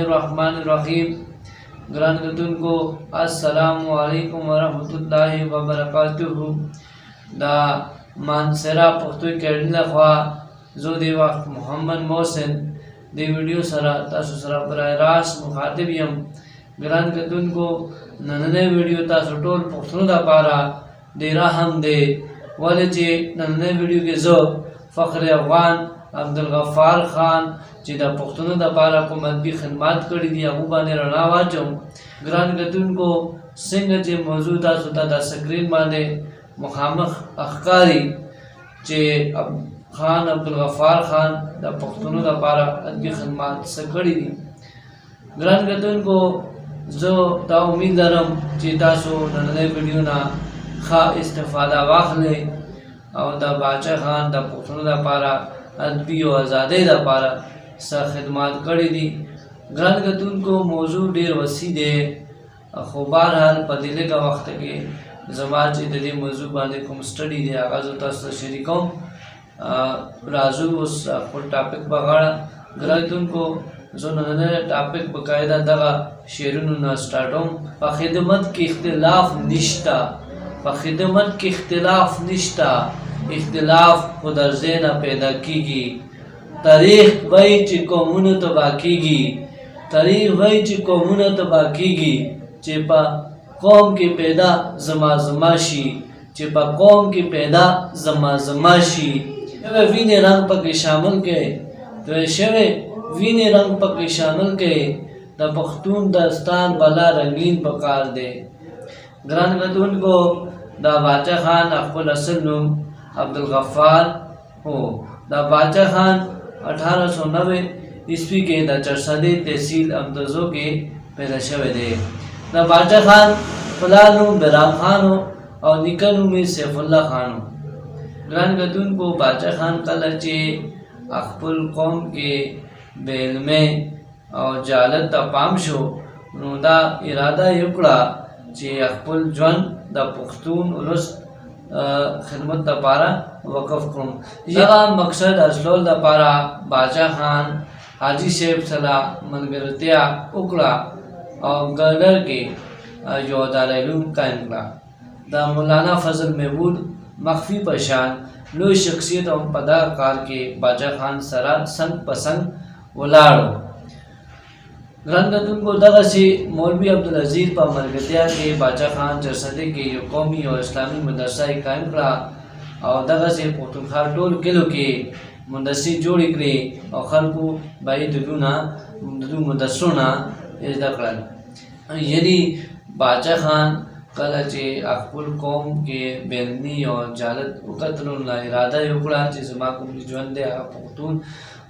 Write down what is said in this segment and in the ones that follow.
الرحمن الرحیم. ګران کتونکو السلام علیکم ورحمۃ اللہ وبرکاتہ. دا مانسرا پښتو اکیډمي لخوا زه د وخت محمد محسن د ویډیو سره تاسو سره برای راست مخاطب یم. ګران کتونکو نننۍ ویډیو تاسو ټول پښتنو لپاره ډېره اهم دی، ولې چې نننۍ ویډیو کې زه فخر افغان عبدالغفار خان چې د پښتنو لپاره کوم ادبي خدمات کړي دي هغو باندې رڼا واچوم. ګران کتونکو څنګه چې موضوع تاسو ته د سکرین باندې مخامخ ښکاري چې خان عبدالغفار خان د پښتنو لپاره ادبي خدمات څه کړي دي. ګران کتونکو زه دا امید لرم چې تاسو نننۍ ویډیو نه ښه استفاده واخلئ او د باچا خان د پښتنو لپاره ادبي او ازادۍ لپاره څه خدمات کړي دي. ګران کتونکو موضوع ډېر وسیع دی، خو بهرحال په دې لږه وخته کې زما چې د دې موضوع باندې کوم سټډي دی هغه زه تاسو ته شریکوم. راځو اوس خپل ټاپک په غاړه. ګران کتونکو زه نننی ټاپک باقاعده دغه شعرونو نه سټارټوم. په خدمت کې اختلاف نشته، په خدمت کې اختلاف نشته، اختلاف خو در ځای نه پیدا کېږي. تاریخ وایي چې قومونه تباه کېږي، تاریخ وایي چې قومونه تباه کېږي. چې په قوم کې پیدا زما زما شي، چې په قوم کې پیدا زما زما شي. وینې رنګ پکې شامل کړئ، توی شوی وینې رنګ پکې شامل کړئ. د پښتون داستان بلا رنګین پکار دی. ګران کتونکو دا باچا خان خپل اصل نوم عبدالغفار ہو. دا باچا خان 1890 عیسوی کې د چرسدې تحصیل امدزو کې پیدا شوی دی. دا باچا خان پلار نوم برام خان ہو او نیکه نوم یې سیف الله خان ہو. ګران کتونکو باچا خان کله چې خپل قوم کې بې علمۍ او جهالت ته پام شو نو دا اراده یې وکړه چې خپل ژوند د پښتون ولس خدمت لپاره وقف کړم. دغه مقصد حاصلولو لپاره باچا خان حاجي صاحب سره ملګرتیا وکړه او ګردر کې یو دارالعلوم قایم کړه. د مولانا فضل محمود مخفي په شان لوی شخصیت او په دغه کار کې باچا خان سره څنګ په څنګ ولاړو. ګران کتونکو دغسې مولوي عبدالعزیز په ملګرتیا کې باچا خان چرسدې کې یو قومي او اسلامي مدرسه یې قایم کړه او دغسې پښتونخوا ټول کلیو کې مدرسې جوړې کړې او خلکو به یې د دو مدرسو نه زده کړل. یعنې باچا خان کله چې خپل قوم کې بې علمي او جهالت وکتلو نو اراده یې وکړه چې زما کوم ژوند دی هغه پښتون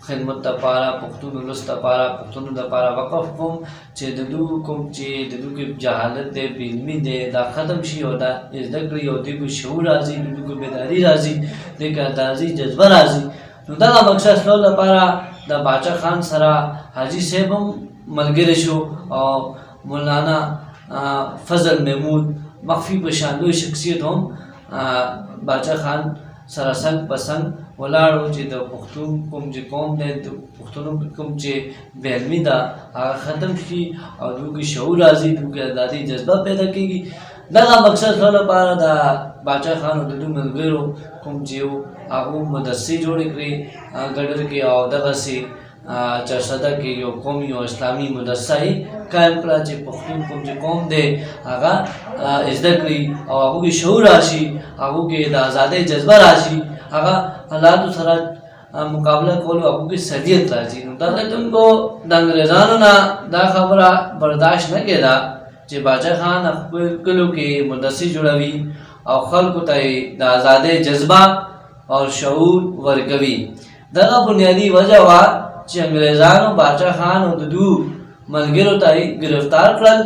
خدمت لپاره، پښتون ولس لپاره، پښتنو لپاره وقف کوم چې د دو کوم چې د دو کې جهالت دی، بې علمي دی، دا ختم شي او دا زده کړي او دوی کې شعور راځي، دوی کې بیداري راځي، دوی کې اندازې جذبه راځي. نو دغه مقصد حاصلولو لپاره د باچا خان سره حاجي صاحب هم ملګری شو او مولانا فضل محمود مخفي په شان لوی شخصیت هم باچا خان سره څنګ په څنګ ولاړو چې د پښتون کوم چې قوم دی، د پښتنو کوم چې بې علمي ده هغه ختم شي او دوی کې شعور راځي، دوی کې ازادي جذبه پیدا کېږي. دغه مقصد حاصلولو لپاره د باچا خان او د دوی ملګرو کوم چې وو هغو مدرسې جوړې کړې ګډر کې او دغسې چرسده کې یو قومي او اسلامي مدرسه یې قایم کړه چې پښتون کوم چې قوم دی هغه زده کړي او هغو کې شعور راشي، هغو کې د ازادۍ جذبه راشي، هغه حالاتو سره مقابله کولو هغو کې صدیت راځي. نو دا کتونکو د انګریزانو نه دا خبره برداشت نه کېده چې باچا خان خپل کلیو کې مدرسې جوړوي او خلکو ته د ازادۍ جذبه او شعور ورکوي. دغه بنیادي وجه وه چې انګریزانو باچا خان او د دو ملګرو ته ګرفتار کړل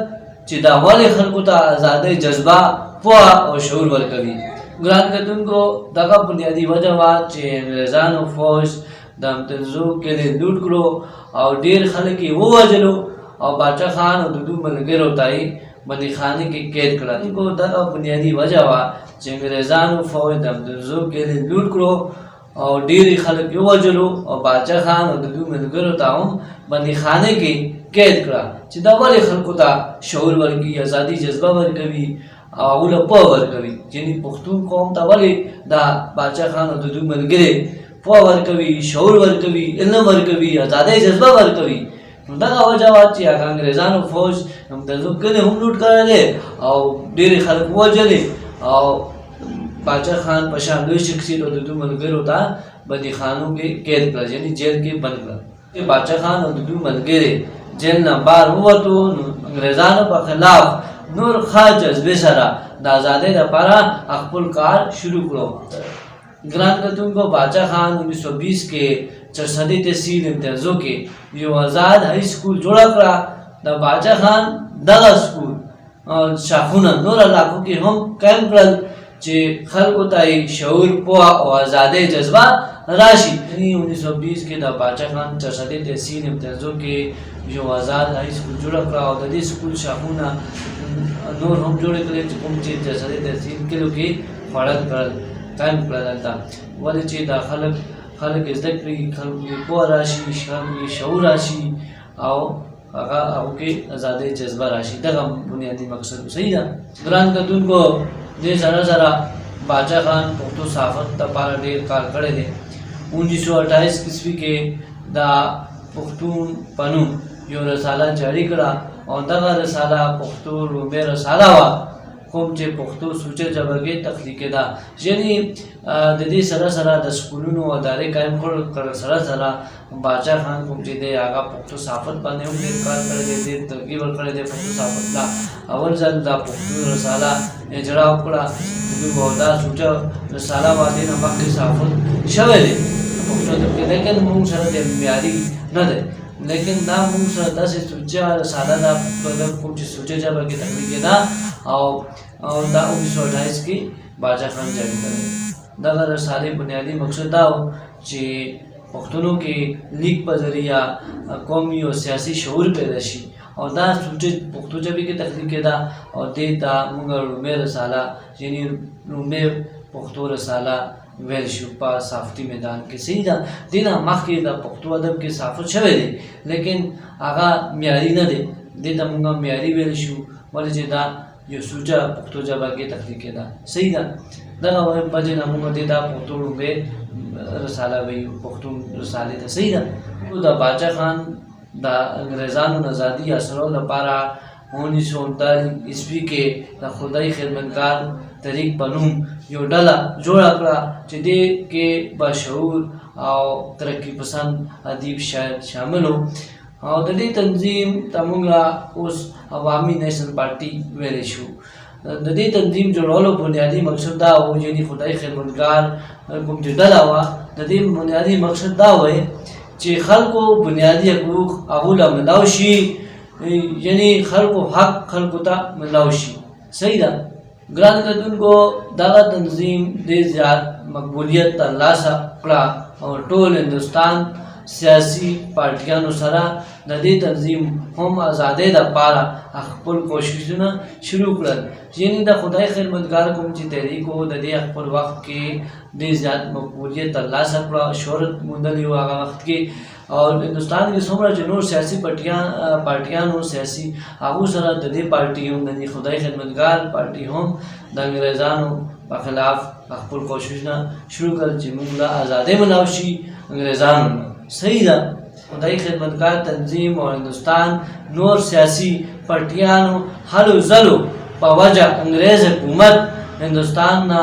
چې دا ولې خلکو ته ازادۍ جذبه، پوهه او شعور ورکوي. ګران کتونکو دغه بنیادي وجه وه چې انګریزانو فوج د امتزو کلي لوټ کړو او ډېر خلک یې ووژلو او باچا خان او د دو ملګرو ته یې بندیخانه کې قید کړل. دغه بنیادي وجه وه چې انګریزانو فوج د امتزو کلي لوټ کړو او ډېری خلک یې ووژلو او باچا خان او د دوی ملګرو ته هم بندیخانه کې قید کړه چې دا ولې خلکو ته شعور ورکوي، ازادي جذبه ورکوي او هغو له پوهه ورکوي. یعنې پښتون قوم ته ولې دا باچا خان او د دوی ملګري پوهه ورکوي، شعور ورکوي، علم ورکوي، ازادۍ جذبه ورکوي. نو دغه وجه وه چې هغه انګریزانو فوج متضب کلي هم لوټ کړی دی او ډېرې خلک ووژلې او باچا خان په شان لوی شخصیت او د دوی ملګرو ته بندیخانو کې قید کړل، یعنې جیل کې بند کړل. باچا خان او د دوی ملګري جیل نه بهر ووتو نو انګریزانو په خلاف نور ښه جذبې سره د ازادۍ لپاره خپل کار شروع کړو. ګران کتونکو، باچا خان 1920 کې چرسدی تحصیل امتیازو کې یو آزاد های سکول جوړه کړه. د باچا خان دغه سکول شاخونه نور علاقو کې هم قایم کړل چې خلکو ته شعور، پوهه او ازادۍ جذبه راشي. 1920 کې د باچا خان چرسدی تحصیل امتیازو کې یو آزاد های سکول جوړه کړه او د دې سکول شاخونه نور هم جوړې کړې چې کوم چې چرسدی تحصیل کلو کې فعالیت کړل، قایم کړل دلته. ولې چې دا خلک زده کړي، خلکو کې پوهه راشي، خلکو کې شعور راشي او هغو کې ازادۍ جذبه راشي. دغه بنیادي مقصد صحیح ده. ګران کتونکو، دې سره سره باچا خان پښتو صحافت لپاره ډېر کار کړی دی. 1928 عیسوي کې دا پښتون په نوم یو رساله جاری کړه او دغه رساله پښتو رومي رساله وه کوم چې پښتو سوچه ژبه کې تخلیقېده. یعنې د دې سره سره د سکولونو او ادارې قایم کړل سره سره باچا خان کوم چې دی هغه پښتو صحافت باندې هم ډېر کار کړی دی، ډېر ترغیب ورکړی دی پښتو صحافت ته. اول ځل دا پښتو رساله اجرا وکړه. دوی به دا سوچه رساله باندې نه مخکې صحافت شوی دی پښتو ژبه کې، لیکن موږ سره د معیاري نه دی. لیکن دا موږ سره داسې سوچه رساله ده کوم چې سوچه ژبه کې تخلیقېده او دا 1928 کې باچا خان جاری کړی. دغه رسالې بنیادي مقصد دا و چې پښتنو کې لیک په ذریعه قومي او سیاسي شعور پیدا شي او دا سوچه پښتو ژبې کې تخلیقېده او دې ته موږ رومي رساله یعنې رومي پښتو رساله ویل شو په صحافتي میدان کې. صحیح ده. دې نه مخکې د پښتو ادب کې صحافت شوی دی لیکن هغه معیاري نه دی. دې ته موږ معیاري ویل شو ولې چې دا یو سوچه پښتو ژبه کې تخلیقېده. صحیح ده. دغه وجې نه موږ دې ته پښتو رومي رساله وایو، پښتون رسالې ته. صحیح ده. د باچا خان د انګریزانو نه ازادي حاصلولو لپاره 1939 عیسوي کې د خدای خدمتګار تحریک په نوم یو ډله جوړه کړه چې دې کې باشعور او ترقي پسند ادیب شاعر شامل و او د دې تنظیم ته موږ اوس عوامي نیشنل پارټي ویلی شو. د دې تنظیم جوړولو بنیادي مقصد دا و، یعنې خدای خدمتګار کوم چې ډله وه د دې بنیادي مقصد دا وی چې خلکو بنیادي حقوق هغو له ملاو شي، یعنې خلکو حق خلکو ته ملاو شي. صحیح ده. ګران کتونکو، دغه تنظیم ډېر زیات مقبولیت ترلاسه کړه او ټول هندوستان سیاسي پارټیانو سره د دې تنظیم هم ازادۍ لپاره خپل کوششونه شروع کړل. یعنې د خدای خدمتګار کوم چې تحریک و د دې خپل وخت کې ډېر زیات مقبولیت ترلاسه کړه، شهرت موندلی و هغه وخت کې. او هندوستان کې څومره چې نور سیاسي پارټیانو سیاسي هغو سره د دې پارټي هم د دې خدای خدمتګار پارټي هم د انګریزانو په خلاف خپل کوششونه شروع کړل چې موږ له ازادۍ ملاو شي انګریزانو نه. صحیح ده. خدای خدمتګار تنظیم او هندوستان نور سیاسي پارټیانو هلو ځلو په وجه انګریز حکومت هندوستان نه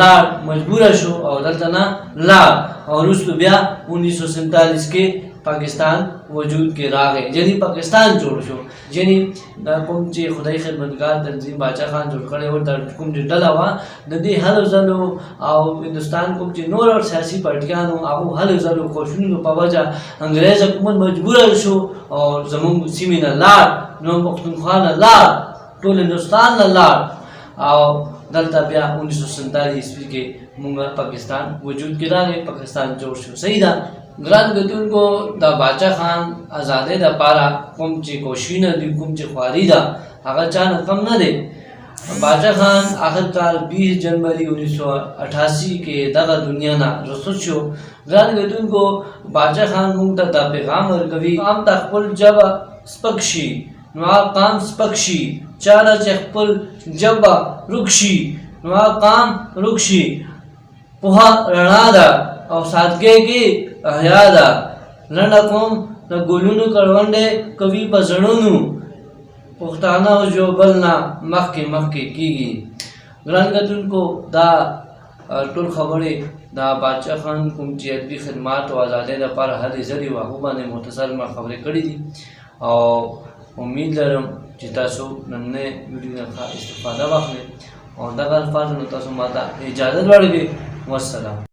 لاړ، مجبوره شو او دلته نه لاړ او وروسته بیا 1947 کې پاکستان وجود کې راغی، یعنې پاکستان جوړ شو. یعنې دا کوم چې خدای خدمتګار تنظیم باچا خان جوړ کړی و، دا کوم چې ډله وه د دې هلو ځلو او هندوستان کوم چې نور سیاسي پارټیانو هغو هلو ځلو کوششونو په وجه انګریز حکومت مجبوره شو او زموږ سیمې نه لاړ، نو پښتونخوا نه لاړ، ټول هندوستان نه لاړ او دلته بیا 1947 عیسوي کې موږ پاکستان وجود کې راغی، پاکستان جوړ شو. صحیح ده. ګران کتونکو، د باچا خان ازادۍ لپاره کوم چې کوششونه دي، کوم چې خواري ده، هغه چا نه کم نه دی. باچا خان آخرکار 20 جنوری 1988 کې دغه دنیا نه رخصت شو. ګران کتونکو، باچا خان موږ ته دا پیغام ورکوي عام ته خپل ژبه سپک شي نو هغه قام سپک شي، چاله چې خپل ژبه ورک شي نو هغه قام ورک شي. پوهه رڼا ده او سادګۍ کې احیا ده. لنډه کوم د ګلونو کروندې کوي په زړونو، پښتانه او ژوبل نه مخکې مخکې کېږي. ګران کتونکو دا ټول خبرې دا باچا خان کوم چې ادبي خدمات او ازادۍ لپاره هلې ځلې وه هغو باندې مختصر ما خبرې کړي دي او امید لرم چې تاسو نننۍ ویډیو نه ښه استفاده واخلئ او دغه الفاظو نه تاسو ما ته اجازت ورکړئ. والسلام.